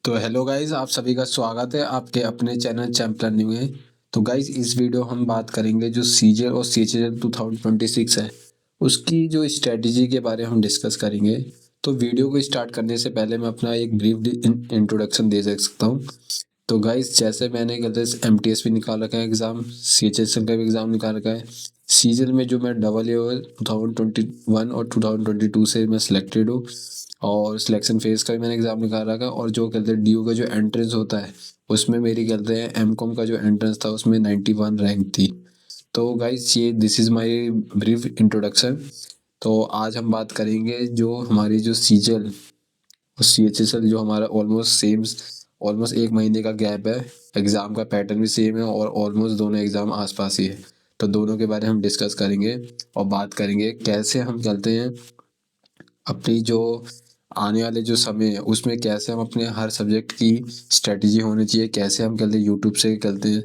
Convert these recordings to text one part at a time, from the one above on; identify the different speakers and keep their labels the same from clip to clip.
Speaker 1: तो hello guys, आप सभी का स्वागत है आपके अपने चैनल चैंपियन न्यू में। तो गाइस, इस वीडियो हम बात करेंगे जो सीजल और सीएचएसएल 2026 है, उसकी जो स्ट्रेटजी के बारे में हम डिस्कस करेंगे। तो वीडियो को स्टार्ट करने से पहले मैं अपना एक ब्रीफ इंट्रोडक्शन दे सकता हूँ। तो गाइस, जैसे मैंने कहते एमटीएस भी निकाल रखा है एग्जाम, सीएचएसएल का भी एग्जाम निकाल रखा है। सीजल में जो मैं डबल ए 2021 और 2022 से मैं सिलेक्टेड हूँ, और सिलेक्शन फेज का भी मैंने एग्जाम निकाल रखा है। और जो कहते हैं डीयू का जो एंट्रेंस होता है, उसमें मेरी कहते हैं एमकॉम का जो एंट्रेंस था उसमें 91 रैंक थी। तो गाइस, ये this is my brief introduction. तो आज हम बात करेंगे जो हमारी जो सीजल और सीएचएसएल जो हमारा ऑलमोस्ट सेम, ऑलमोस्ट एक महीने का गैप है। एग्ज़ाम का पैटर्न भी सेम है और ऑलमोस्ट दोनों एग्ज़ाम आसपास ही है। तो दोनों के बारे में हम डिस्कस करेंगे और बात करेंगे कैसे हम चलते हैं अपनी जो आने वाले जो समय है उसमें, कैसे हम अपने हर सब्जेक्ट की स्ट्रेटजी होनी चाहिए, कैसे हम कहते हैं यूट्यूब से कहते हैं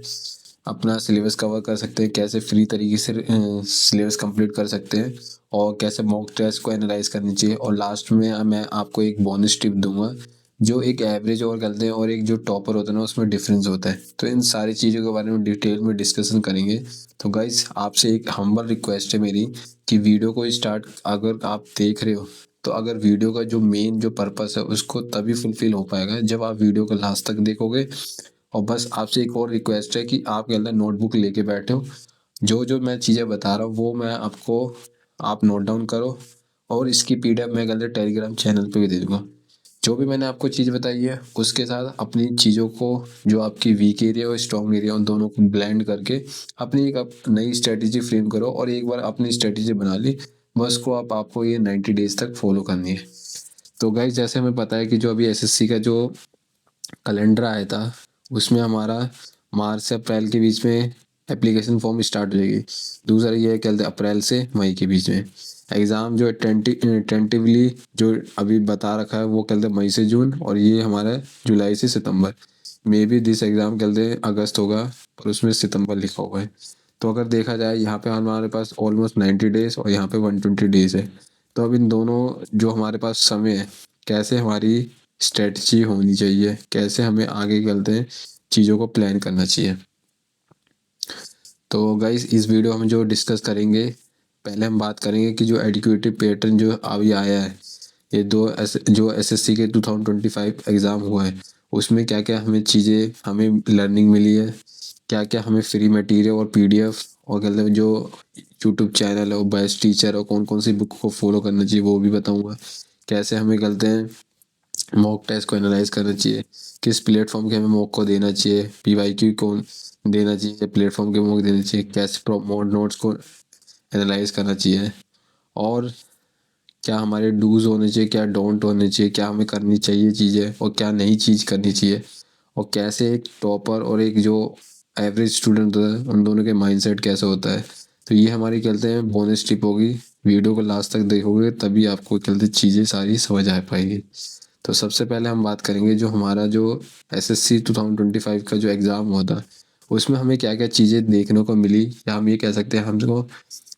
Speaker 1: अपना सिलेबस कवर कर सकते हैं, कैसे फ्री तरीके से सिलेबस कंप्लीट कर सकते हैं, और कैसे मॉक टेस्ट को एनालाइज करनी चाहिए। और लास्ट में मैं आपको एक बोनस टिप दूंगा जो एक एवरेज और करते हैं और एक जो टॉपर होता है ना, उसमें डिफरेंस होता है। तो इन सारी चीज़ों के बारे में डिटेल में डिस्कशन करेंगे। तो गाइस, आपसे एक हम्बल रिक्वेस्ट है मेरी कि वीडियो को स्टार्ट अगर आप देख रहे हो, तो अगर वीडियो का जो मेन जो पर्पस है उसको तभी फुलफिल हो पाएगा जब आप वीडियो को लास्ट तक देखोगे। और बस आपसे एक और रिक्वेस्ट है कि आपके अंदर नोटबुक लेके बैठे हो, जो जो मैं चीज़ें बता रहा हूँ वो मैं आपको आप नोट डाउन करो, और इसकी पीडीएफ मैं कहते टेलीग्राम चैनल पे भी दे दूंगा। जो भी मैंने आपको चीज़ बताई है उसके साथ अपनी चीज़ों को, जो आपकी वीक एरिया और स्ट्रॉन्ग एरिया, उन दोनों को ब्लेंड करके अपनी एक नई स्ट्रेटजी फ्रेम करो। और एक बार अपनी स्ट्रेटजी बना ली, बस को आपको ये 90 डेज तक फॉलो करनी है। तो गाइज, जैसे हमें पता है कि जो अभी एसएससी का जो कैलेंडर आया था, उसमें हमारा मार्च से अप्रैल के बीच में एप्लीकेशन फॉर्म स्टार्ट हो जाएगी। दूसरा ये है कहते हैं अप्रैल से मई के बीच में एग्ज़ाम जो टेंटिवली जो अभी बता रखा है वो कहते हैं मई से जून, और ये हमारा जुलाई से सितंबर। मे बी दिस एग्ज़ाम कहते हैं अगस्त होगा और उसमें सितंबर लिखा हुआ है। तो अगर देखा जाए यहाँ पे हमारे पास ऑलमोस्ट 90 डेज और यहाँ पे 120 डेज है। तो अब इन दोनों जो हमारे पास समय है, कैसे हमारी स्ट्रेटजी होनी चाहिए, कैसे हमें आगे चलते हैं चीज़ों को प्लान करना चाहिए। तो गाइस, इस वीडियो में जो डिस्कस करेंगे, पहले हम बात करेंगे कि जो एडुकेटिव पैटर्न जो अभी आया है, ये जो एसएससी के 2025 एग्ज़ाम हुआ है, उसमें क्या क्या हमें चीज़ें हमें लर्निंग मिली है, क्या क्या हमें फ्री मटेरियल और पीडीएफ, और मतलब जो यूट्यूब चैनल है वो बेस्ट टीचर और कौन कौन सी बुक को फॉलो करना चाहिए वो भी बताऊंगा। कैसे हमें कहते हैं मॉक टेस्ट को एनालाइज करना चाहिए, किस प्लेटफॉर्म के हमें मॉक को देना चाहिए, पीवाईक्यू कौन देना चाहिए, प्लेटफॉर्म के मॉक देना चाहिए, कैसे प्रोमोट नोट्स को एनालाइज करना चाहिए, और क्या हमारे डूज होने चाहिए, क्या डोंट होने चाहिए, क्या हमें करनी चाहिए चीज़ें और क्या नहीं चीज़ करनी चाहिए, और कैसे एक टॉपर और एक जो एवरेज स्टूडेंट होता है उन दोनों के माइंडसेट कैसे होता है। तो ये हमारी कहते हैं बोनस टिप होगी। वीडियो को लास्ट तक देखोगे तभी आपको कहते चीज़ें सारी समझ आ पाएगी। तो सबसे पहले हम बात करेंगे जो हमारा जो एसएससी 2025 का जो एग्ज़ाम हुआ था, उसमें हमें क्या क्या चीज़ें देखने को मिली, या हम ये कह सकते हैं हमको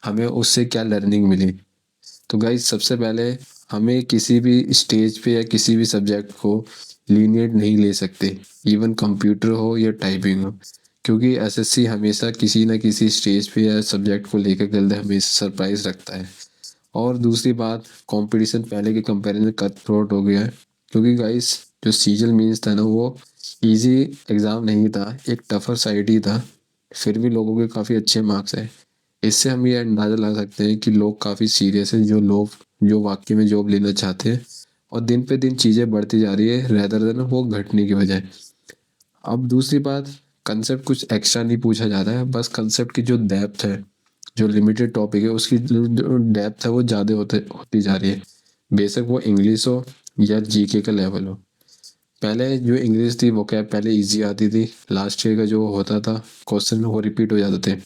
Speaker 1: हमें उससे क्या लर्निंग मिली। तो गाइज, सबसे पहले हमें किसी भी स्टेज पे या किसी भी सब्जेक्ट को लीनियट नहीं ले सकते, इवन कंप्यूटर हो या टाइपिंग हो, क्योंकि एसएससी हमेशा किसी न किसी स्टेज पे या सब्जेक्ट को लेकर जल्द हमेशा सरप्राइज रखता है। और दूसरी बात, कंपटीशन पहले के कंपैरिजन कट थ्रोट हो गया है, क्योंकि गाइस जो सीजल मीन्स था ना वो इजी एग्ज़ाम नहीं था, एक टफर साइड ही था। फिर भी लोगों के काफ़ी अच्छे मार्क्स हैं। इससे हम ये अंदाज़ा लगा सकते हैं कि लोग काफ़ी सीरियस हैं, जो लोग जो वाकई में जॉब लेना चाहते हैं, और दिन पे दिन चीज़ें बढ़ती जा रही है रेदर देन वो घटने की बजाय। अब दूसरी बात, कंसेप्ट कुछ एक्स्ट्रा नहीं पूछा जाता है, बस कंसेप्ट की जो डेप्थ है, जो लिमिटेड टॉपिक है उसकी जो डेप्थ है वो ज़्यादा होती जा रही है। बेशक वो इंग्लिश हो या जीके का लेवल हो। पहले जो इंग्लिश थी वो क्या पहले इजी आती थी, लास्ट ईयर का जो होता था क्वेश्चन वो रिपीट हो जाते थे।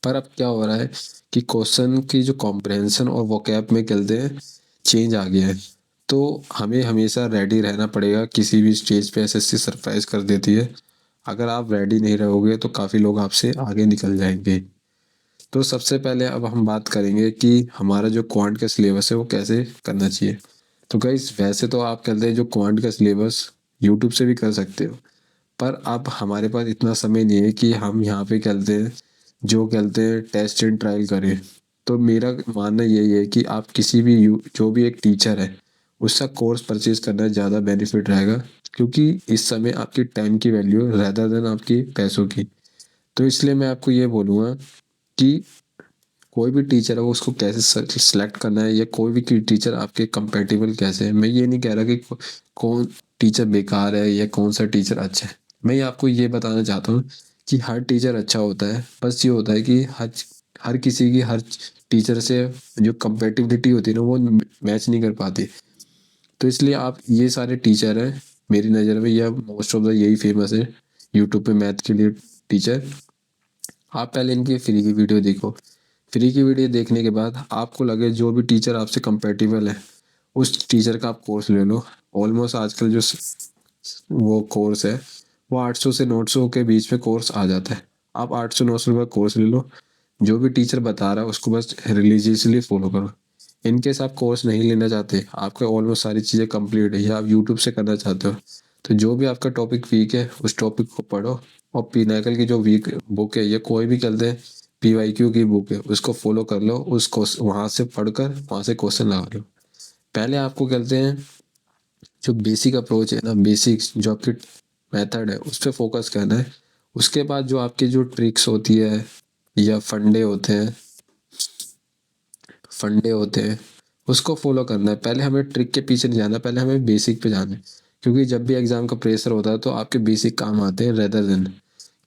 Speaker 1: पर अब क्या हो रहा है कि क्वेश्चन की जो कॉम्प्रहेंशन और वोकैब में कहते हैं चेंज आ गया है। तो हमें हमेशा रेडी रहना पड़ेगा, किसी भी स्टेज पे एसएससी सरप्राइज कर देती है। अगर आप रेडी नहीं रहोगे तो काफ़ी लोग आपसे आगे निकल जाएंगे। तो सबसे पहले अब हम बात करेंगे कि हमारा जो क्वांट का सिलेबस है वो कैसे करना चाहिए। तो गाइस, वैसे तो आप कहते हैं जो क्वांट का सिलेबस यूट्यूब से भी कर सकते हो। पर अब हमारे पास इतना समय नहीं है कि हम यहाँ पे कहते हैं टेस्ट एंड ट्रायल करें। तो मेरा मानना यही है कि आप किसी भी जो भी एक टीचर है उसका कोर्स परचेज करना ज़्यादा बेनिफिट रहेगा, क्योंकि इस समय आपकी टाइम की वैल्यू रेदर देन आपकी पैसों की। तो इसलिए मैं आपको ये बोलूँगा कि कोई भी टीचर है वो उसको कैसे सेलेक्ट करना है, या कोई भी टीचर आपके कंपेटेबल कैसे है। मैं ये नहीं कह रहा कि कौन टीचर बेकार है या कौन सा टीचर अच्छा है। मैं आपको ये बताना चाहता हूँ कि हर टीचर अच्छा होता है, बस ये होता है कि हर किसी की हर टीचर से जो कंपेटिबिलिटी होती है ना वो मैच नहीं कर पाती। तो इसलिए आप ये सारे टीचर हैं मेरी नज़र में, या मोस्ट ऑफ द यही फेमस है यूट्यूब पे मैथ के लिए टीचर। आप पहले इनकी फ्री की वीडियो देखो। फ्री की वीडियो देखने के बाद आपको लगे जो भी टीचर आपसे कंपेटिबल है उस टीचर का आप कोर्स ले लो। ऑलमोस्ट आजकल जो वो कोर्स है वो 800 से 900 के बीच में कोर्स आ जाता है। आप 800-900 रुपये कोर्स ले लो, जो भी टीचर बता रहा है उसको बस रिलीजियसली फॉलो करो। इनकेस आप कोर्स नहीं लेना चाहते, आपके ऑलमोस्ट सारी चीज़ें कंप्लीट है या आप यूट्यूब से करना चाहते हो, तो जो भी आपका टॉपिक वीक है उस टॉपिक को पढ़ो। और पिनाकल की जो वीक बुक है या कोई भी कहते हैं PYQ की बुक है उसको फॉलो कर लो, उसको वहाँ से पढ़कर वहाँ से क्वेश्चन लगा लो। पहले आपको कहते हैं जो बेसिक अप्रोच है ना, बेसिक जो आपकी मेथड है उस पर फोकस करना है। उसके बाद जो आपकी जो ट्रिक्स होती है या फंडे होते हैं उसको फॉलो करना है। पहले हमें ट्रिक के पीछे नहीं जाना, पहले हमें बेसिक पे जाना है। क्योंकि जब भी एग्जाम का प्रेशर होता है तो आपके बेसिक काम आते हैं रेदर देन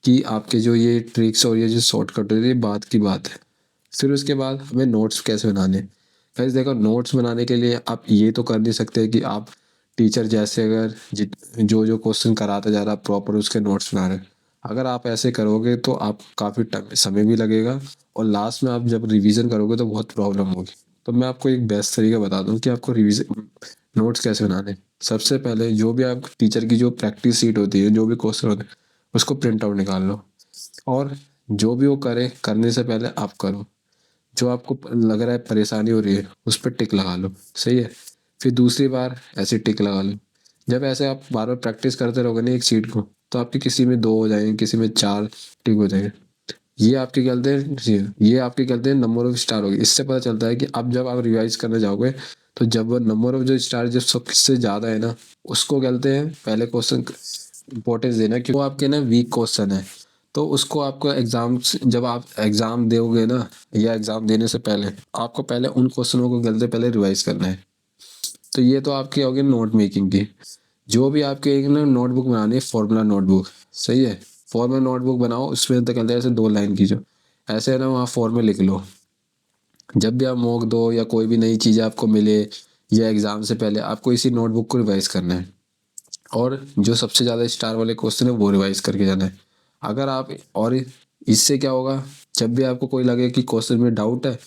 Speaker 1: कि आपके जो ये ट्रिक्स और ये जो शॉर्टकट होती है, ये बात की बात है। फिर उसके बाद हमें नोट्स कैसे बनाने। गाइस देखो, नोट्स बनाने के लिए आप ये तो कर नहीं सकते कि आप टीचर जैसे अगर जो जो क्वेश्चन कराता जा रहा है प्रॉपर उसके नोट्स बना रहे। अगर आप ऐसे करोगे तो आप काफ़ी समय भी लगेगा, और लास्ट में आप जब रिवीजन करोगे तो बहुत प्रॉब्लम होगी। तो मैं आपको एक बेस्ट तरीका बता दूं कि आपको रिवीजन नोट्स कैसे बनाने। सबसे पहले जो भी आप टीचर की जो प्रैक्टिस सीट होती है, जो भी क्वेश्चन होते हैं उसको प्रिंट आउट निकाल लो, और जो भी वो करे करने से पहले आप करो। जो आपको लग रहा है परेशानी हो रही है उस पर टिक लगा लो, सही है। फिर दूसरी बार ऐसे टिक लगा लो। जब ऐसे आप बार बार प्रैक्टिस करते रहोगे ना एक सीट को, तो आपकी किसी में 2 हो जाएंगे, किसी में 4 टिक हो जाएंगे। ये आपके कहते हैं नंबर ऑफ स्टार होगी। इससे पता चलता है कि अब जब आप रिवाइज करने जाओगे तो जब नंबर ऑफ जो स्टार जब सबसे ज़्यादा है ना उसको कहते हैं पहले क्वेश्चन इंपॉर्टेंस देना, क्योंकि वो आपके ना वीक क्वेश्चन है। तो उसको आपको जब आप एग्ज़ाम दोगे ना या एग्ज़ाम देने से पहले आपको पहले उन क्वेश्चनों को गलते पहले रिवाइज करना है। तो ये तो आपकी होगी नोट मेकिंग की। जो भी आपके एक ना नोटबुक बनानी है, फॉर्मूला नोटबुक, सही है। फॉर्मूला नोटबुक बनाओ, उसमें तो कहते हैं ऐसे 2 लाइन की जो ऐसे है ना वहाँ फॉर्मूला लिख लो। जब भी आप मॉक दो या कोई भी नई चीज़ आपको मिले या एग्ज़ाम से पहले आपको इसी नोटबुक को रिवाइज करना है, और जो सबसे ज़्यादा स्टार वाले क्वेश्चन है वो रिवाइज करके जाना है। अगर आप और इससे क्या होगा, जब भी आपको कोई लगे कि क्वेश्चन में डाउट है,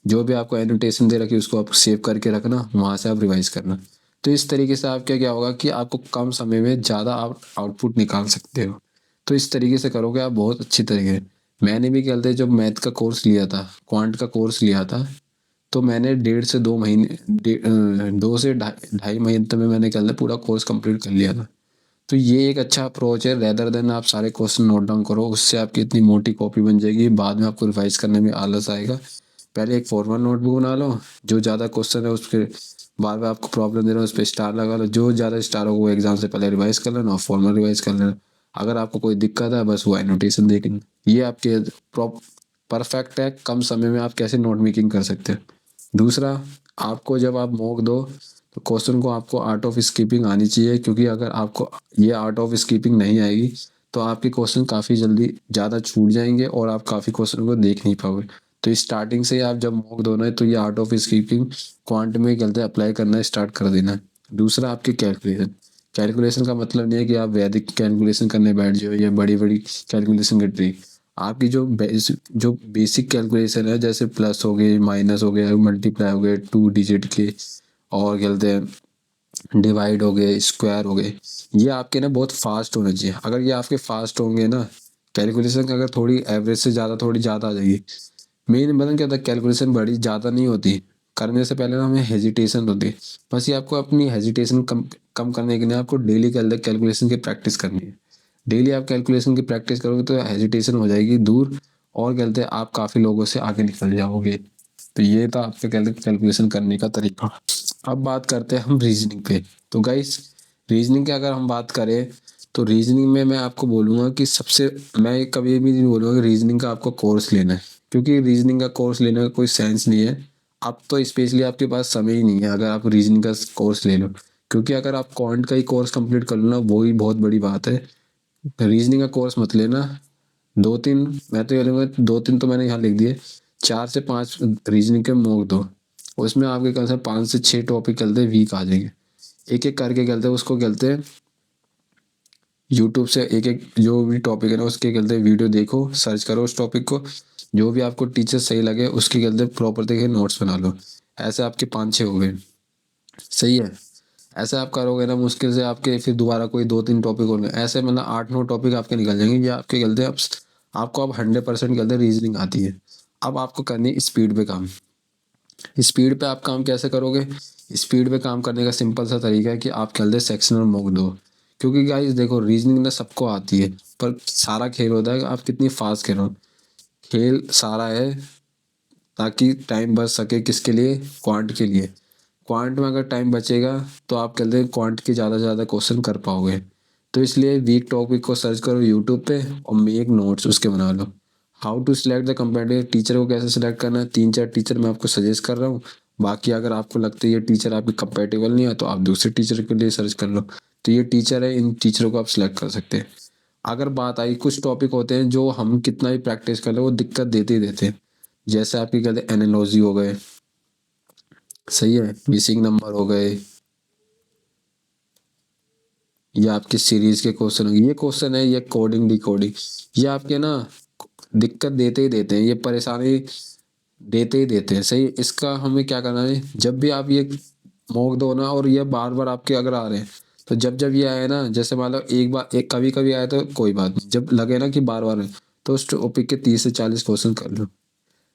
Speaker 1: जो भी आपको एनोटेशन दे रखी है उसको आप सेव करके रखना, वहाँ से आप रिवाइज करना। तो इस तरीके से आप क्या होगा कि आपको कम समय में ज़्यादा आप आउटपुट निकाल सकते हो। तो इस तरीके से करोगे आप बहुत अच्छी तरीके। मैंने भी कहते जब मैथ का कोर्स लिया था, क्वांट का कोर्स लिया था, तो मैंने 1.5 से 2 महीने 2 से ढाई महीने में मैंने कहते पूरा कोर्स कंप्लीट कर लिया था। तो ये एक अच्छा अप्रोच है, रेदर देन आप सारे क्वेश्चन नोट डाउन करो। उससे आपकी इतनी मोटी कॉपी बन जाएगी, बाद में आपको रिवाइज करने में आलस आएगा। पहले एक फॉर्मल नोटबुक बना लो, जो ज़्यादा क्वेश्चन है उसके बार बार आपको प्रॉब्लम दे रहा है उस पर स्टार लगा लो। जो ज़्यादा स्टार हो वो एग्जाम से पहले रिवाइज कर लेना और फॉर्मल रिवाइज कर लेना। अगर आपको कोई दिक्कत है बस वो एनोटेशन देख लेना। ये आपके परफेक्ट है कम समय में आप कैसे नोट मेकिंग कर सकते हैं। दूसरा, आपको जब आप मॉक दो तो क्वेश्चन को आपको आर्ट ऑफ स्कीपिंग आनी चाहिए, क्योंकि अगर आपको ये आर्ट ऑफ स्कीपिंग नहीं आएगी तो आपके क्वेश्चन काफ़ी जल्दी ज़्यादा छूट जाएंगे और आप काफ़ी क्वेश्चन को देख नहीं पाओगे। तो स्टार्टिंग से आप जब मॉक दो ना तो ये आर्ट ऑफ स्कीपिंग क्वांट में गलत अप्लाई करना स्टार्ट कर देना है। दूसरा, आपकी कैलकुलेशन। कैलकुलेशन का मतलब नहीं है कि आप वैदिक कैलकुलेशन करने बैठ जाओ या बड़ी बड़ी कैलकुलेशन की ट्रिक। आपकी जो बेसिक कैलकुलेशन है, जैसे प्लस हो गए, माइनस हो गया, मल्टीप्लाई हो गए 2 डिजिट के, और कहते हैं डिवाइड हो गए, स्क्वायर हो गए, ये आपके ना बहुत फास्ट होने चाहिए। अगर ये आपके फास्ट होंगे ना, कैलकुलेशन अगर थोड़ी एवरेज से ज़्यादा थोड़ी ज़्यादा आ जाएगी। मेन मतलब क्या होता है, कैलकुलेशन बड़ी ज़्यादा नहीं होती, करने से पहले ना हमें हेजिटेशन होती है। बस ये आपको अपनी हेजिटेशन कम कम करने के लिए आपको डेली कैलकुलेशन की प्रैक्टिस करनी है। डेली आप कैलकुलेशन की प्रैक्टिस करोगे तो हेजिटेशन हो जाएगी दूर, और कहते हैं आप काफ़ी लोगों से आगे निकल जाओगे। तो ये था आपके कहते कैलकुलेशन करने का तरीका। अब बात करते हैं हम रीजनिंग पे। तो गाइस, रीजनिंग की अगर हम बात करें तो रीजनिंग में मैं आपको बोलूँगा कि सबसे, मैं कभी भी नहीं बोलूँगा कि रीजनिंग का आपको कोर्स लेना है, क्योंकि रीजनिंग का कोर्स लेने का कोई सेंस नहीं है। अब तो स्पेशली आपके पास समय ही नहीं है अगर आप रीजनिंग का कोर्स ले लो, क्योंकि अगर आप क्वांट का ही कोर्स कंप्लीट कर लो ना, वो ही बहुत बड़ी बात है। रीजनिंग का कोर्स मत लेना। 2-3, मैं तो ये लूँगा 2-3 तो मैंने यहाँ लिख दिए, 4 से 5 रीजनिंग के मॉक दो। उसमें आपके कम से कम 5 से 6 टॉपिक चलते हैं, वीक आ जाएंगे। एक एक करके कहते हैं उसको, कहते हैं यूट्यूब से एक एक जो भी टॉपिक है ना उसके कहते हैं वीडियो देखो, सर्च करो उस टॉपिक को, जो भी आपको टीचर सही लगे उसके कहते हैं प्रॉपर देखे नोट्स बना लो। ऐसे आपके 5-6 हो गए, सही है। ऐसे आप करोगे ना, मुश्किल से आपके फिर दोबारा कोई 2-3 टॉपिक होंगे, ऐसे मतलब 8-9 टॉपिक आपके निकल जाएंगे। ये आपके गलते अब आपको अब 100% गलते रीजनिंग आती है। अब आपको करनी है स्पीड पे काम। स्पीड पे आप काम कैसे करोगे? स्पीड पे काम करने का सिंपल सा तरीका है कि आप कहते सेक्शनल मॉक दो। क्योंकि गाइस देखो, रीजनिंग ना सबको आती है, पर सारा खेल होता है कि आप कितनी फास्ट खेलो। खेल सारा है ताकि टाइम बच सके, किसके लिए? क्वांट के लिए। क्वांट में अगर टाइम बचेगा तो आप कहते हैं क्वांट के ज़्यादा से ज़्यादा क्वेश्चन कर पाओगे। तो इसलिए वीक टॉपिक को सर्च करो यूट्यूब पे और मेक नोट्स उसके बना लो। How to select the competitive teacher को कैसे सिलेक्ट करना है, 3-4 टीचर मैं आपको सजेस्ट कर रहा हूँ। बाकी अगर आपको लगता है ये टीचर आपके कंपेटेबल नहीं है तो आप दूसरे टीचर के लिए सर्च कर लो। तो ये टीचर है, इन टीचरों को आप सिलेक्ट कर सकते हैं। अगर बात आई, कुछ टॉपिक होते हैं जो हम कितना भी प्रैक्टिस कर ले वो दिक्कत देते ही देते हैं। जैसे आपके कहते हैं एनालॉजी हो गए, सही है, मिसिंग नंबर हो गए, ये आपके सीरीज के क्वेश्चन हो गए। ये क्वेश्चन है, ये कोडिंग डिकोडिंग, ये आपके ना दिक्कत देते ही देते हैं, ये परेशानी देते ही देते हैं, सही। इसका हमें क्या करना है, जब भी आप ये मॉक दो ना और ये बार बार आपके अगर आ रहे हैं, तो जब जब ये आए ना, जैसे मान लो एक बार, एक कभी कभी आए तो कोई बात नहीं, जब लगे ना कि बार बार है, तो उस टॉपिक के 30 से 40 क्वेश्चन कर लो।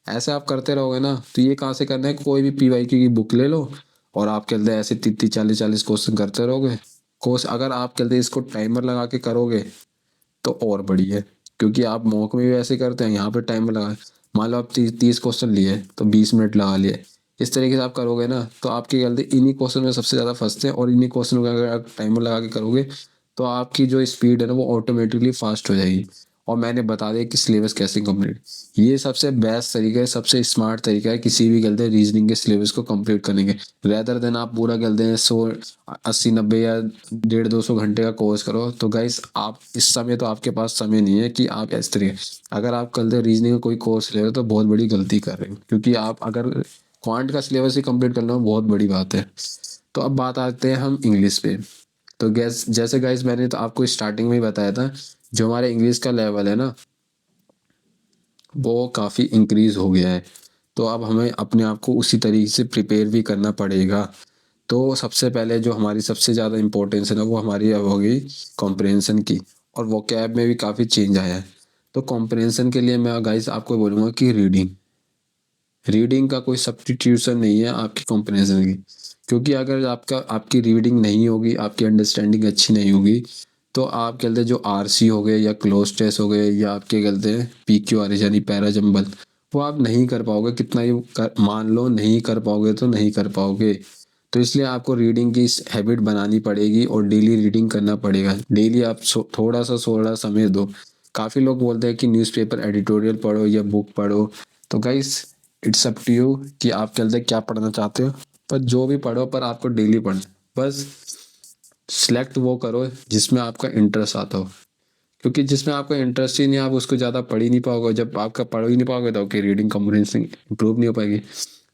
Speaker 1: ऐसे आप करते रहोगे ना, तो ये कहाँ से करना है, कोई भी पीवाईक्यू की बुक ले लो और आप कहते हैं ऐसे 30-40 क्वेश्चन करते रहोगे। कोर्स अगर आप कहते हैं इसको टाइमर लगा के करोगे तो और बढ़िया है, क्योंकि आप मॉक में भी ऐसे करते हैं, यहाँ पे टाइमर लगा, मान लो आप 30 क्वेश्चन लिए तो 20 मिनट लगा लिए। इस तरीके से आप करोगे ना तो आपकी गलती, इन्हीं क्वेश्चन में सबसे ज़्यादा फंसते हैं, और इन्हीं क्वेश्चन का अगर आप टाइमर लगा के करोगे तो आपकी जो स्पीड है ना वो ऑटोमेटिकली फास्ट हो जाएगी। और मैंने बता दिया कि सिलेबस कैसे कंप्लीट, ये सबसे बेस्ट तरीका है, सबसे स्मार्ट तरीका है किसी भी गलते रीजनिंग के सिलेबस को कंप्लीट करने के। रेदर देन आप पूरा गलते हैं 100, 80, 90 या 150-200 घंटे का कोर्स करो। तो गाइस, आप इस समय तो आपके पास समय नहीं है कि आप इस तरीके, अगर आप गलते रीजनिंग का कोई कोर्स ले रहे हो तो बहुत बड़ी गलती कर रहे हो, क्योंकि आप अगर क्वांट का सिलेबस ही कंप्लीट करना बहुत बड़ी बात है। तो अब बात आते हैं हम इंग्लिश पे। तो गैस, जैसे गाइस मैंने तो आपको स्टार्टिंग में ही बताया था, जो हमारे इंग्लिश का लेवल है ना वो काफ़ी इंक्रीज हो गया है। तो अब हमें अपने आप को उसी तरीके से प्रिपेयर भी करना पड़ेगा। तो सबसे पहले जो हमारी सबसे ज़्यादा इम्पोर्टेंस है ना वो हमारी अब होगी कॉम्प्रहेंशन की, और वोकैब में भी काफ़ी चेंज आया है। तो कॉम्प्रहेंशन के लिए मैं गाइस आपको बोलूँगा कि रीडिंग, रीडिंग का कोई सब्स्टिट्यूशन नहीं है आपकी कॉम्प्रहेंशन की। क्योंकि अगर आपकी रीडिंग नहीं होगी, आपकी अंडरस्टैंडिंग अच्छी नहीं होगी, तो आप कहते हैं जो आरसी हो गए या क्लोज टेस्ट हो गए या आपके कहते हैं पीक्यूआर यानी पैरा जंबल, वो आप नहीं कर पाओगे। कितना ही मान लो नहीं कर पाओगे तो नहीं कर पाओगे। तो इसलिए आपको रीडिंग की हैबिट बनानी पड़ेगी और डेली रीडिंग करना पड़ेगा। डेली आप थोड़ा समय दो। काफ़ी लोग बोलते हैं कि न्यूज़पेपर एडिटोरियल पढ़ो या बुक पढ़ो। तो guys, it's up to you कि आप कहते हैं क्या पढ़ना चाहते हो, पर जो भी पढ़ो पर आपको डेली पढ़ना है। बस सिलेक्ट वो करो जिसमें आपका इंटरेस्ट आता हो, क्योंकि जिसमें आपका इंटरेस्ट ही नहीं, आप उसको ज़्यादा पढ़ ही नहीं पाओगे। जब आपका पढ़ ही नहीं पाओगे तो आपकी रीडिंग कॉम्प्रिहेंशन इंप्रूव नहीं हो पाएगी।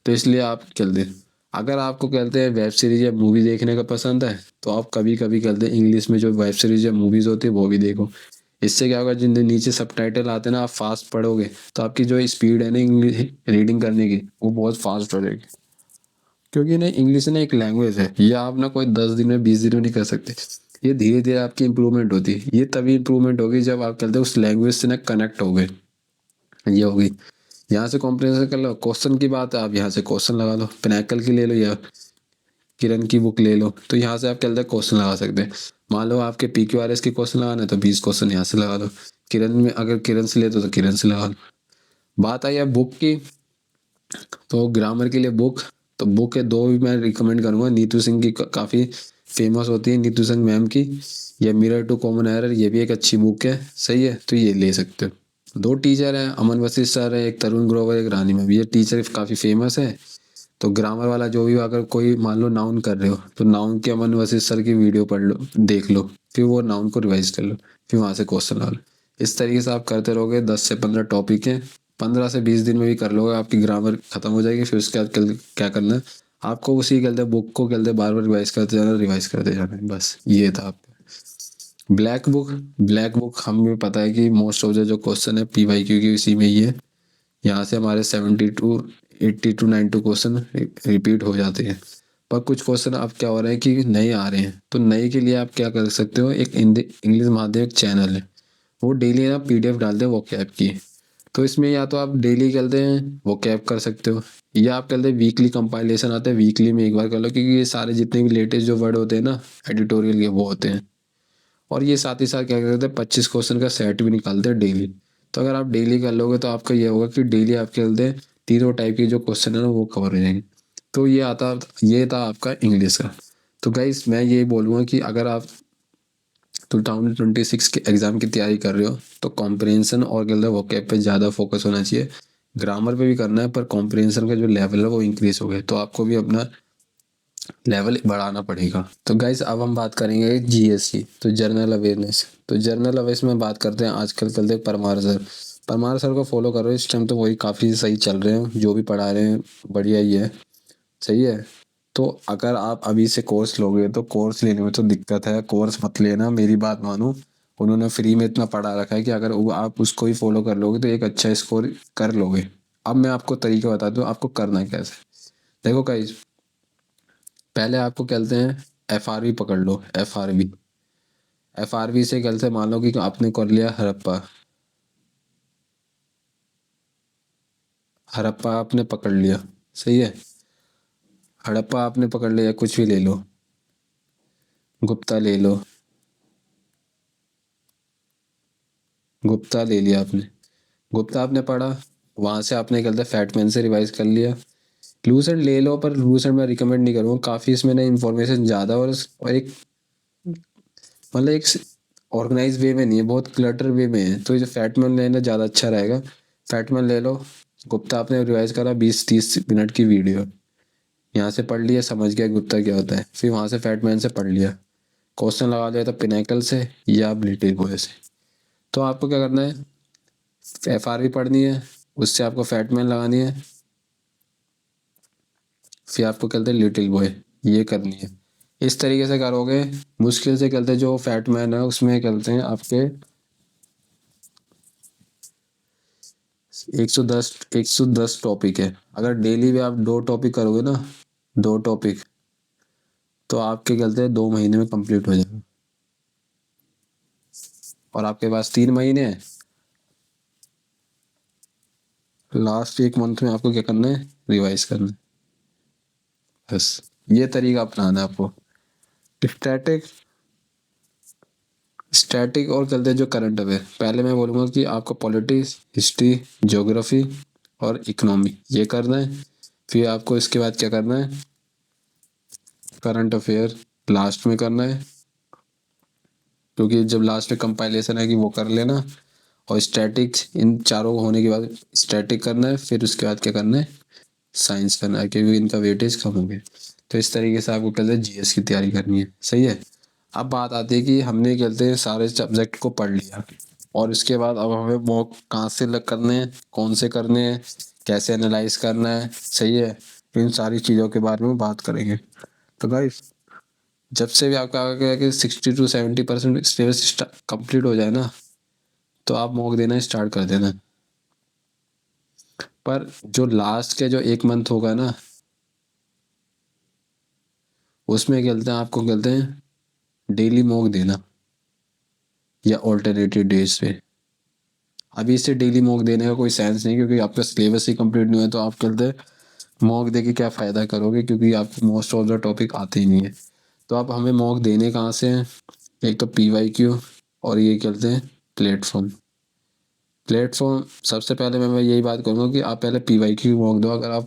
Speaker 1: तो इसलिए आप कहते, अगर आपको कहते हैं वेब सीरीज या मूवी देखने का पसंद है तो आप कभी कभी कहते हैं इंग्लिश में जो वेब सीरीज या मूवीज़ होती है वो भी देखो। इससे क्या होगा, जिन नीचे सबटाइटल आते हैं ना, आप फास्ट पढ़ोगे तो आपकी जो स्पीड है ना इंग्लिश रीडिंग करने की वो बहुत फास्ट हो जाएगी। क्योंकि ना इंग्लिश ना एक लैंग्वेज है, ये आप ना कोई 10 दिन में 20 दिन में नहीं कर सकते। ये धीरे धीरे आपकी इंप्रूवमेंट होती है। ये तभी इंप्रूवमेंट होगी जब आप कहते हैं उस लैंग्वेज से ना कनेक्ट हो गए। ये होगी यहाँ से कॉम्प्रिहेंशन कर लो। क्वेश्चन की बात है, आप यहाँ से क्वेश्चन लगा लो, पिनाकल की ले लो या किरण की बुक ले लो, तो यहाँ से आप क्या क्वेश्चन लगा सकते हैं। मान लो आपके PQRS के क्वेश्चन लगाना है तो 20 क्वेश्चन यहाँ से लगा लो। किरण में अगर किरण से लेते हो तो किरण से लगा लो। बात आई अब बुक की, तो ग्रामर के लिए बुक, तो बुक है दो भी मैं रिकमेंड करूँगा। नीतू सिंह की काफ़ी फेमस होती है, नीतू सिंह मैम की। ये मिरर टू कॉमन एरर, ये भी एक अच्छी बुक है, सही है, तो ये ले सकते हो। दो टीचर हैं, अमन वशिष्ठ सर है, एक तरुण ग्रोवर, एक रानी मैम। ये टीचर काफ़ी फेमस है। तो ग्रामर वाला जो भी, अगर कोई मान लो नाउन कर रहे हो तो नाउन के अमन वशिष्ठ सर की वीडियो पढ़ लो, देख लो, फिर वो नाउन को रिवाइज कर लो, फिर वहाँ से क्वेश्चन ला लो। इस तरीके से आप करते रहोगे, 10 से 15 टॉपिक हैं, 15 से 20 दिन में भी कर लोगे, आपकी ग्रामर खत्म हो जाएगी। फिर उसके बाद क्या करना है आपको, उसी के बुक को बार बार रिवाइज करते जाना, रिवाइज करते जाना है, बस ये था आपका। ब्लैक बुक हमें पता है कि मोस्ट ऑफ द जो क्वेश्चन है PYQ की इसी में ही है। यहाँ से हमारे 80 to 90 क्वेश्चन रिपीट हो जाते हैं। पर कुछ क्वेश्चन अब क्या हो रहे हैं कि नए आ रहे हैं, तो नए के लिए आप क्या कर सकते हो, एक इंग्लिश माध्यमिक चैनल है, वो डेली ना PDF डालते हैं वोकैब की। तो इसमें या तो आप डेली करते हैं वोकैब कर सकते हो, या आप करते हैं वीकली कंपाइलेशन आता है, वीकली में एक बार कर लो, क्योंकि ये सारे जितने भी लेटेस्ट जो वर्ड होते हैं ना एडिटोरियल के, वो होते हैं। और ये साथ ही साथ क्या करते हैं, 25 क्वेश्चन का सेट भी निकालते हैं डेली। तो अगर आप डेली कर लोगे तो आपका ये होगा कि डेली आप खेलते हैं तीनों टाइप के जो क्वेश्चन है ना वो कवर हो जाएंगे। तो ये था आपका इंग्लिश का। तो गाइस मैं ये बोलूँगा कि अगर आप 2026 के एग्ज़ाम की तैयारी कर रहे हो तो कॉम्प्रिहेंशन और गलत वोकैब पे ज़्यादा फोकस होना चाहिए। ग्रामर पे भी करना है, पर कॉम्प्रिहेंशन का जो लेवल है वो इंक्रीज हो गया, तो आपको भी अपना लेवल बढ़ाना पड़ेगा। तो गाइस अब हम बात करेंगे GS की, तो जर्नल अवेयरनेस। तो जर्नल अवेयरनेस में बात करते हैं, आजकल चलते परमार सर को फॉलो करो इस टाइम, तो वही काफ़ी सही चल रहे हैं, जो भी पढ़ा रहे हैं बढ़िया ही है, सही है। तो अगर आप अभी से कोर्स लोगे तो कोर्स लेने में तो दिक्कत है, कोर्स मत लेना, मेरी बात मानो। उन्होंने फ्री में इतना पढ़ा रखा है कि अगर आप उसको ही फॉलो कर लोगे तो एक अच्छा स्कोर कर लोगे। अब मैं आपको तरीका बता दूँ आपको करना कैसे। देखो गाइस, पहले आपको कहते हैं FRV पकड़ लो। FRV से कहते हैं, मान लो कि आपने कर लिया हड़प्पा, आपने पकड़ लिया, सही है। हड़प्पा आपने पकड़ लिया, कुछ भी ले लो, गुप्ता ले लो, गुप्ता ले लिया आपने, गुप्ता आपने पढ़ा, वहाँ से आपने कहते हैं फैटमैन से रिवाइज कर लिया। लूसेंट ले लो, पर लूसेंट मैं रिकमेंड नहीं करूँगा, काफ़ी इसमें ना इन्फॉर्मेशन ज़्यादा, और एक मतलब एक ऑर्गेनाइज वे में नहीं है, बहुत क्लटर वे में है, तो ये फैटमैन लेना ज़्यादा अच्छा रहेगा। फैटमैन ले लो। गुप्ता आपने रिवाइज करा, 20-30 मिनट की वीडियो, यहाँ से पढ़ लिया, समझ गया गुप्ता क्या होता है, फिर वहाँ से फैटमैन से पढ़ लिया, क्वेश्चन लगा लिया, तो पिनाकल से या लिटिल बॉय से। तो आपको क्या करना है, FRV पढ़नी है, उससे आपको फैटमैन लगानी है, फिर आपको कहते हैं लिटिल बॉय, ये करनी है। इस तरीके से करोगे, मुश्किल से कहते हैं जो फैटमैन है उसमें कहते हैं आपके 110 टॉपिक है। अगर डेली भी आप 2 टॉपिक करोगे ना, 2 टॉपिक, तो आपके कहते हैं 2 महीने में कंप्लीट हो जाएगा। और आपके पास 3 महीने हैं, लास्ट 1 मंथ में आपको क्या करना है, रिवाइज करना है, बस ये तरीका अपनाना है आपको। स्टैटिक स्टैटिक और चलते हैं जो करंट अफेयर, पहले मैं बोलूँगा कि आपको पॉलिटिक्स, हिस्ट्री, ज्योग्राफी और इकोनॉमी ये करना है। फिर आपको इसके बाद क्या करना है, करंट अफेयर लास्ट में करना है, क्योंकि जब लास्ट में कंपाइलेशन है कि वो कर लेना। और स्टैटिक, इन चारों होने के बाद स्टैटिक करना है, फिर उसके बाद क्या करना है, साइंस करना है, क्योंकि इनका वेटेज कम हो गया। तो इस तरीके से आपको कहते हैं GS की तैयारी करनी है, सही है। अब बात आती है कि हमने कहते हैं सारे सब्जेक्ट को पढ़ लिया, और इसके बाद अब हमें मॉक कहाँ से करने हैं, कौन से करने हैं, कैसे एनालाइज करना है, सही है। इन सारी चीज़ों के बारे में बात करेंगे। तो गाइस, जब से भी आपका क्या कि 60 to 70% सिलेबस कंप्लीट हो जाए ना, तो आप मॉक देना स्टार्ट कर देना। पर जो लास्ट के जो 1 मंथ होगा ना, उसमें कहते हैं आपको कहते हैं डेली मॉक देना, या ऑल्टरनेटिव डेज पे अभी इससे डेली मॉक देने का कोई सेंस नहीं, क्योंकि आपका सिलेबस ही कंप्लीट नहीं है, तो आप कहते मॉक दे के क्या फ़ायदा करोगे, क्योंकि आपको मोस्ट ऑफ द टॉपिक आते ही नहीं है। तो आप हमें मॉक देने कहाँ से हैं? एक तो PYQ और ये कहते हैं प्लेटफॉर्म। सबसे पहले मैं यही बात करूँगा कि आप पहले PYQ मॉक दो। अगर आप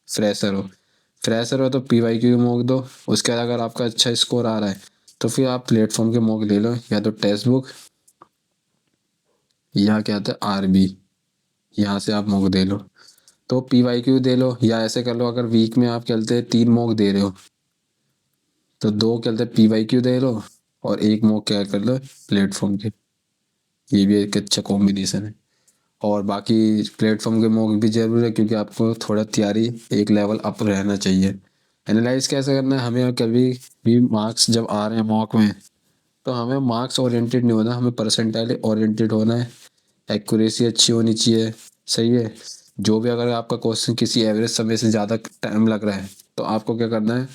Speaker 1: फ्रेशर हो तो PYQ मॉक दो। उसके बाद अगर आपका अच्छा स्कोर आ रहा है तो फिर आप प्लेटफॉर्म के मॉक ले लो, या तो टेक्स्ट बुक या क्या आता है RB, यहाँ से आप मॉक दे लो। तो PYQ दे लो, या ऐसे कर लो, अगर वीक में आप कहते हैं 3 मॉक दे रहे हो तो 2 कहते हैं PYQ दे लो और 1 मॉक क्या कर लो प्लेटफॉर्म के। ये भी एक अच्छा कॉम्बिनेशन है। और बाकी प्लेटफॉर्म के मॉक भी जरूर है, क्योंकि आपको थोड़ा तैयारी एक लेवल अप रहना चाहिए। एनालाइज कैसे करना है? हमें कभी भी मार्क्स जब आ रहे हैं मॉक में, तो हमें मार्क्स ओरिएंटेड नहीं होना, हमें परसेंटाइल ओरिएंटेड होना है। एक्यूरेसी अच्छी होनी चाहिए। सही है। जो भी अगर आपका क्वेश्चन किसी एवरेज समय से ज़्यादा टाइम लग रहा है तो आपको क्या करना है,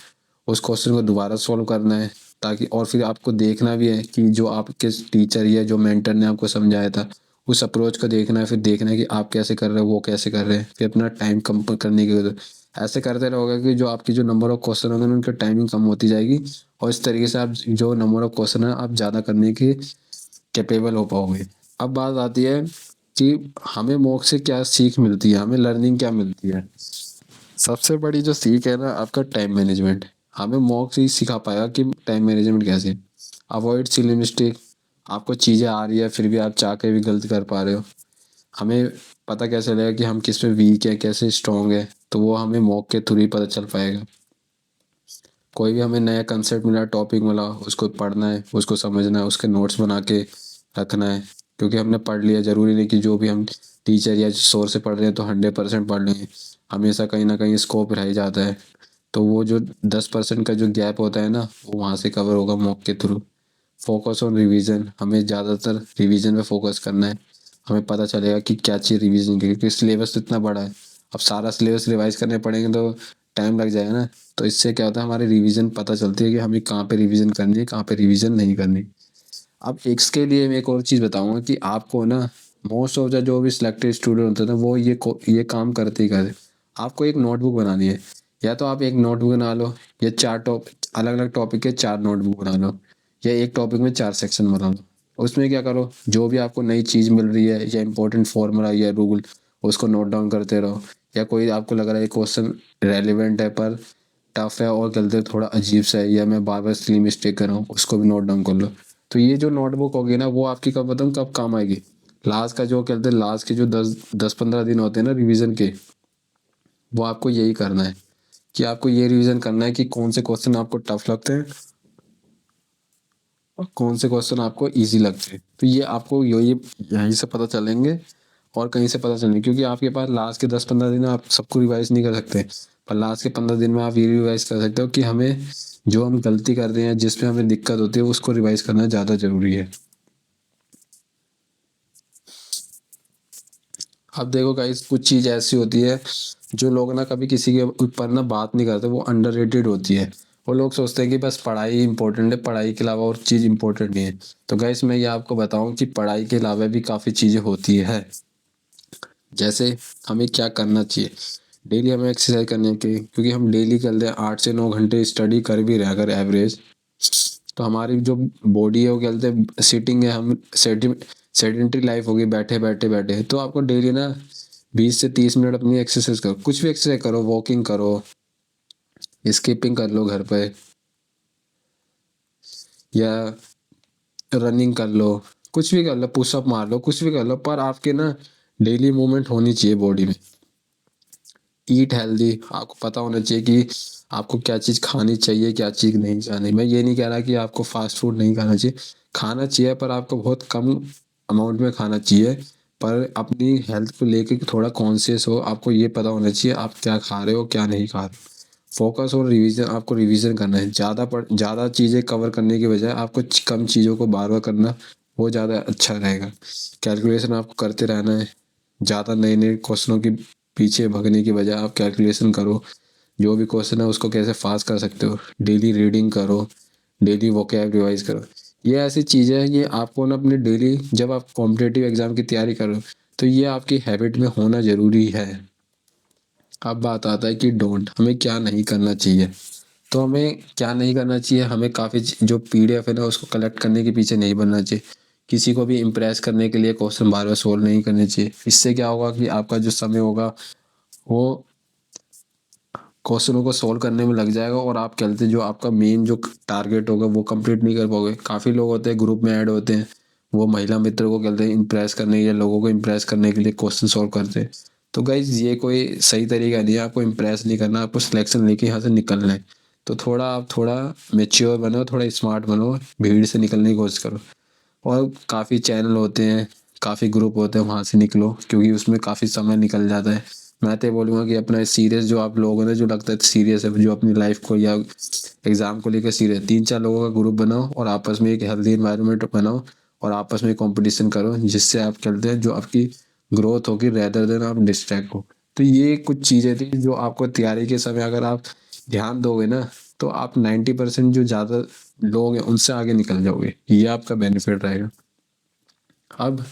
Speaker 1: उस क्वेश्चन को दोबारा सॉल्व करना है, ताकि और फिर आपको देखना भी है कि जो आपके टीचर या जो मेंटर ने आपको समझाया था उस अप्रोच को देखना है। फिर देखना है कि आप कैसे कर रहे हो, वो कैसे कर रहे हैं, फिर अपना टाइम कम करने की जरूरत। ऐसे करते रहोगे कि जो आपकी जो नंबर ऑफ क्वेश्चन होंगे उनकी टाइमिंग कम होती जाएगी, और इस तरीके से आप जो नंबर ऑफ क्वेश्चन है आप ज़्यादा करने की कैपेबल हो पाओगे। अब बात आती है कि हमें मॉक से क्या सीख मिलती है, हमें लर्निंग क्या मिलती है। सबसे बड़ी जो सीख है ना, आपका टाइम मैनेजमेंट। हमें मॉक से ही सिखा पाएगा कि टाइम मैनेजमेंट कैसे। Avoid silly mistake. आपको चीज़ें आ रही है फिर भी आप चाह के भी गलत कर पा रहे हो। हमें पता कैसे चलेगा कि हम किस में वीक है, कैसे स्ट्रॉन्ग है, तो वो हमें मॉक के थ्रू ही पता चल पाएगा। कोई भी हमें नया कंसेप्ट मिला, टॉपिक मिला, उसको पढ़ना है, उसको समझना है, उसके नोट्स बना के रखना है। क्योंकि हमने पढ़ लिया, ज़रूरी नहीं कि जो भी हम टीचर या सोर्स से पढ़ रहे हैं तो 100% पढ़ लेंगे। हमेशा कहीं ना कहीं स्कोप रह जाता है। तो वो जो 10% का जो गैप होता है ना, वो वहाँ से कवर होगा मॉक के थ्रू। Focus on revision. हमें ज़्यादातर रिवीजन पे फोकस करना है। हमें पता चलेगा कि क्या चीज़ रिवीजन की, क्योंकि सिलेबस तो इतना बड़ा है। अब सारा सिलेबस रिवाइज करने पड़ेंगे तो टाइम लग जाएगा ना। तो इससे क्या होता है, हमारी रिवीजन पता चलती है कि हमें कहाँ पे रिवीजन करनी है, कहाँ पे रिवीजन नहीं करनी। अब इसके लिए मैं एक और चीज़ बताऊंगा कि आपको ना, मोस्ट ऑफ द जो भी सिलेक्टेड स्टूडेंट होते हैं ना, वो ये काम करते ही करते। आपको एक नोटबुक बनानी है। या तो आप एक नोटबुक बना लो, या अलग अलग टॉपिक के 4 नोटबुक बना लो, या एक टॉपिक में 4 सेक्शन बना लो। उसमें क्या करो, जो भी आपको नई चीज़ मिल रही है या इंपॉर्टेंट फॉर्मूला या रूल, उसको नोट डाउन करते रहो। या कोई आपको लग रहा है क्वेश्चन रेलिवेंट है पर टफ है और गलती थोड़ा अजीब सा है, या मैं बार बार सिली मिस्टेक कर रहा हूँ, उसको भी नोट डाउन कर लो। तो ये जो नोटबुक होगी ना, वो आपकी कब बताऊँ कब काम आएगी। लास्ट का जो कहते हैं, लास्ट के जो 10-15 दिन होते हैं ना रिवीजन के, वो आपको यही करना है कि आपको ये रिवीजन करना है कि कौन से क्वेश्चन आपको टफ लगते हैं और कौन से क्वेश्चन आपको इजी लगते हैं। तो ये आपको यही यहीं से पता चलेंगे और कहीं से पता चलेंगे, क्योंकि आपके पास लास्ट के 10-15 दिन आप सबको रिवाइज नहीं कर सकते, पर लास्ट के 15 दिन में आप ये रिवाइज कर सकते हो कि हमें जो हम गलती कर रहे हैं, जिसमें हमें दिक्कत होती है, उसको रिवाइज करना ज़्यादा ज़रूरी है। अब देखो गाइस, कुछ चीज़ ऐसी होती है जो लोग ना कभी किसी के ऊपर ना बात नहीं करते, वो अंडररेटेड होती है। वो लोग सोचते हैं कि बस पढ़ाई इंपॉर्टेंट है, पढ़ाई के अलावा और चीज़ इंपॉर्टेंट नहीं है। तो गाइस, मैं ये आपको बताऊं कि पढ़ाई के अलावा भी काफ़ी चीज़ें होती है। जैसे हमें क्या करना चाहिए, डेली हमें एक्सरसाइज करनी है, क्योंकि हम डेली कर रहे हैं 8 से 9 घंटे स्टडी कर भी रहे हैं अगर एवरेज, तो हमारी जो बॉडी है वो क्या बोलते हैं सिटिंग है, हम सेडेंटरी लाइफ होगी, बैठे बैठे बैठे। तो आपको डेली ना 20 से 30 मिनट अपनी एक्सरसाइज करो, कुछ भी एक्सरसाइज करो, वॉकिंग करो, स्किपिंग कर लो घर पे, या रनिंग कर लो, कुछ भी कर लो, पुशअप मार लो, कुछ भी कर लो, पर आपके ना डेली मूवमेंट होनी चाहिए बॉडी में। Eat healthy. आपको पता होना चाहिए कि आपको क्या चीज़ खानी चाहिए, क्या चीज़ नहीं खानी। मैं ये नहीं कह रहा कि आपको फास्ट फूड नहीं खाना चाहिए, खाना चाहिए, पर आपको बहुत कम अमाउंट में खाना चाहिए। पर अपनी हेल्थ को लेके थोड़ा कॉन्शियस हो, आपको ये पता होना चाहिए आप क्या खा रहे हो, क्या नहीं खा रहे हो। फोकस और रिवीजन, आपको रिवीजन करना है। ज़्यादा चीज़ें कवर करने की बजाय आपको कम चीज़ों को बार बार करना, वो ज़्यादा अच्छा रहेगा। कैलकुलेशन आपको करते रहना है। ज़्यादा नए नए क्वेश्चनों के पीछे भगने की बजाय आप कैलकुलेशन करो, जो भी क्वेश्चन है उसको कैसे फास्ट कर सकते हो। डेली रीडिंग करो, डेली वोकैब रिवाइज करो। ये ऐसी चीज़ है, ये आपको ना अपने डेली जब आप कॉम्पिटिटिव एग्ज़ाम की तैयारी करो, तो ये आपकी हैबिट में होना ज़रूरी है। अब बात आता है कि डोंट, हमें क्या नहीं करना चाहिए। तो हमें क्या नहीं करना चाहिए, हमें काफ़ी जो पीडीएफ है ना उसको कलेक्ट करने के पीछे नहीं बनना चाहिए। किसी को भी इम्प्रेस करने के लिए क्वेश्चन बार बार सोल्व नहीं करने चाहिए। इससे क्या होगा कि आपका जो समय होगा वो क्वेश्चनों को सोल्व करने में लग जाएगा और आप क्या बोलते हैं जो आपका मेन जो टारगेट होगा वो कंप्लीट नहीं कर पाओगे। काफ़ी लोग होते हैं ग्रुप में ऐड होते हैं, वो महिला मित्र को क्या बोलते हैं इम्प्रेस करने या लोगों को इम्प्रेस करने के लिए क्वेश्चन सोल्व करते हैं। तो गाइज ये कोई सही तरीका नहीं है, आपको इम्प्रेस नहीं करना, आपको सिलेक्शन लेके यहाँ से निकलना है। तो थोड़ा मेच्योर बनो, थोड़ा स्मार्ट बनो, भीड़ से निकलने की कोशिश करो। और काफ़ी चैनल होते हैं, काफ़ी ग्रुप होते हैं, वहाँ से निकलो, क्योंकि उसमें काफ़ी समय निकल जाता है। मैं तो ये बोलूँगा कि अपना सीरियस जो आप लोग हैं ना, जो लगता है सीरियस है, जो अपनी लाइफ को या एग्ज़ाम को लेकर सीरियस, 3-4 लोगों का ग्रुप बनाओ और आपस में एक हेल्दी एनवायरनमेंट बनाओ और आपस में कंपटीशन करो, जिससे आप खेलते हैं जो आपकी ग्रोथ होगी रेदर देन आप डिस्ट्रैक्ट हो। तो ये कुछ चीज़ें थी जो आपको तैयारी के समय अगर आप ध्यान दोगे ना, तो आप 90% जो ज़्यादा लोग हैं उनसे आगे निकल जाओगे। ये आपका बेनिफिट रहेगा। अब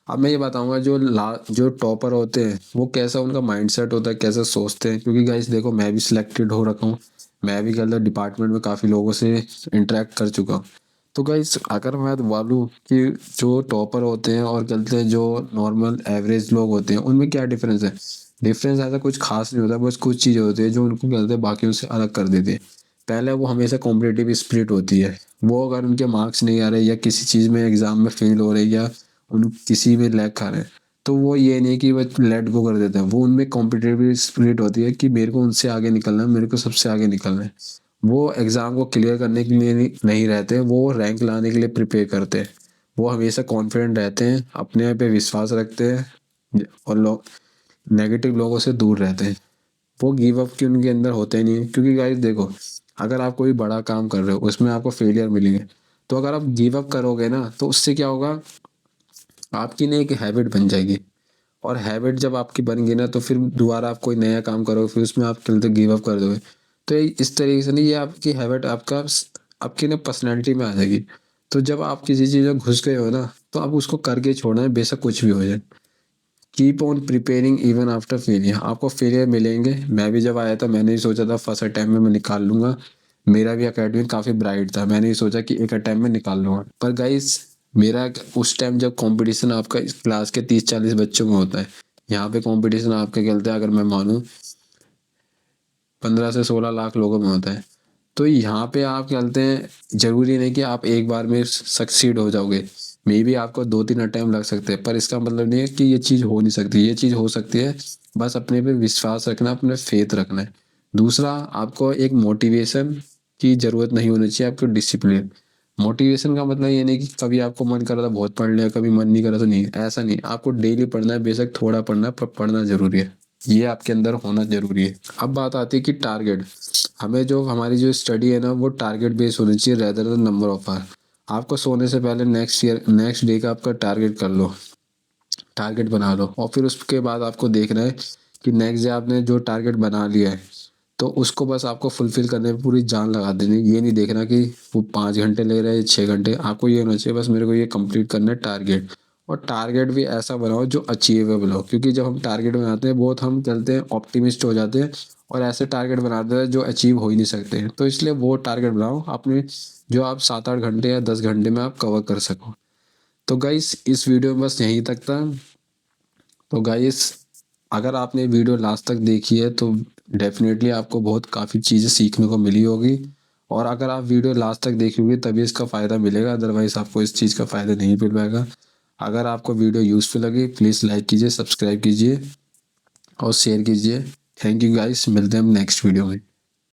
Speaker 1: अब मैं ये बताऊंगा जो टॉपर होते हैं वो कैसा उनका माइंडसेट होता है, कैसे सोचते हैं। क्योंकि गाइस देखो, मैं भी सिलेक्टेड हो रखा हूँ, मैं भी गलत डिपार्टमेंट में काफ़ी लोगों से इंटरेक्ट कर चुका हूँ। तो गाइस अगर मैं बोलूँ कि जो टॉपर होते हैं और गलते हैं जो नॉर्मल एवरेज लोग होते हैं, उनमें क्या डिफरेंस है। डिफरेंस ऐसा कुछ खास नहीं होता, बस कुछ चीज़ें होती है जो उनको गलते बाकियों से अलग कर देते हैं। पहले वो हमेशा कॉम्पिटिटिव स्पिरिट होती है। वो अगर उनके मार्क्स नहीं आ रहे या किसी चीज़ में एग्ज़ाम में फेल हो रहे या उन किसी में लैग खा रहे हैं, तो वो ये नहीं कि वो लेट गो कर देते हैं। वो उनमें कॉम्पिटिटिव स्पिरिट होती है कि मेरे को उनसे आगे निकलना है, मेरे को सबसे आगे निकलना है। वो एग्ज़ाम को क्लियर करने के लिए नहीं रहते, वो रैंक लाने के लिए प्रिपेयर करते हैं। वो हमेशा कॉन्फिडेंट रहते हैं, अपने पे विश्वास रखते हैं और लोग नेगेटिव लोगों से दूर रहते हैं। वो गिव अप की उनके अंदर होता ही नहीं है। क्योंकि गाइस देखो, अगर आप कोई बड़ा काम कर रहे हो उसमें आपको फेलियर मिलेंगे, तो अगर आप गिव अप करोगे ना तो उससे क्या होगा, आपकी ना एक हैबिट बन जाएगी। और हैबिट जब आपकी बन गई ना तो फिर दोबारा आप कोई नया काम करोगे, फिर उसमें आप चलते गिव अप कर दोगे। तो इस तरीके से नहीं, ये आपकी हैबिट आपकी ना पर्सनैलिटी में आ जाएगी। तो जब आप किसी चीज़ में घुस गए हो ना, तो आप उसको करके छोड़ना है, बेशक कुछ भी हो जाए। Keep on preparing even after failure. आपको फेलियर मिलेंगे। मैं भी जब आया था मैंने ही सोचा था फर्स्ट अटेम्प्ट में मैं निकाल लूंगा। मेरा भी एकेडमिक काफ़ी ब्राइट था, मैंने ही सोचा कि एक अटेम्प्ट में निकाल लूंगा। पर गाइस मेरा उस टाइम जब कंपटीशन आपका इस क्लास के 30-40 बच्चों में होता है, यहाँ पे कंपटीशन आपके खेलते हैं अगर मैं मानूँ 15 से 16 लाख लोगों में होता है। तो यहाँ पे आप क्या बोलते हैं, ज़रूरी नहीं कि आप एक बार में सक्सीड हो जाओगे। मे बी आपको 2-3 अटेम्प्ट लग सकते हैं, पर इसका मतलब नहीं है कि ये चीज़ हो नहीं सकती। ये चीज़ हो सकती है, बस अपने पे विश्वास रखना, अपने फेथ रखना है। दूसरा, आपको एक मोटिवेशन की ज़रूरत नहीं होनी चाहिए, आपको डिसिप्लिन। मोटिवेशन का मतलब ये नहीं कि कभी आपको मन करा था बहुत पढ़ लिया, कभी मन नहीं करा तो नहीं, ऐसा नहीं। आपको डेली पढ़ना है, बेशक थोड़ा पढ़ना है, पर पढ़ना ज़रूरी है। ये आपके अंदर होना ज़रूरी है। अब बात आती है कि टारगेट। हमें जो हमारी जो स्टडी है ना वो टारगेट बेस्ड होनी चाहिए rather than number of hour. आपको सोने से पहले नेक्स्ट डे का आपका टारगेट कर लो, टारगेट बना लो, और फिर उसके बाद आपको देखना है कि नेक्स्ट डे आपने जो टारगेट बना लिया है तो उसको बस आपको फुलफिल करने में पूरी जान लगा देनी। ये नहीं देखना कि वो 5 घंटे ले रहा है 6 घंटे, आपको ये होना चाहिए बस मेरे को ये कंप्लीट करना है टारगेट। और टारगेट भी ऐसा बनाओ जो अचीवेबल हो, क्योंकि जब हम टारगेट बनाते हैं बहुत हम चलते हैं ऑप्टिमिस्ट हो जाते हैं और ऐसे टारगेट बनाते हैं जो अचीव हो ही नहीं सकते हैं। तो इसलिए वो टारगेट बनाओ अपने जो आप 7-8 घंटे या 10 घंटे में आप कवर कर सको। तो गाइस इस वीडियो में बस यहीं तक था। तो गाइस अगर आपने वीडियो लास्ट तक देखी है तो डेफिनेटली आपको बहुत काफ़ी चीज़ें सीखने को मिली होगी। और अगर आप वीडियो लास्ट तक देखी होगी तभी इसका फ़ायदा मिलेगा, अदरवाइज़ आपको इस चीज़ का फ़ायदा नहीं मिल पाएगा। अगर आपको वीडियो यूज़फुल लगी प्लीज़ लाइक कीजिए, सब्सक्राइब कीजिए और शेयर कीजिए। थैंक यू गाइस, मिलते हैं हम नेक्स्ट वीडियो में।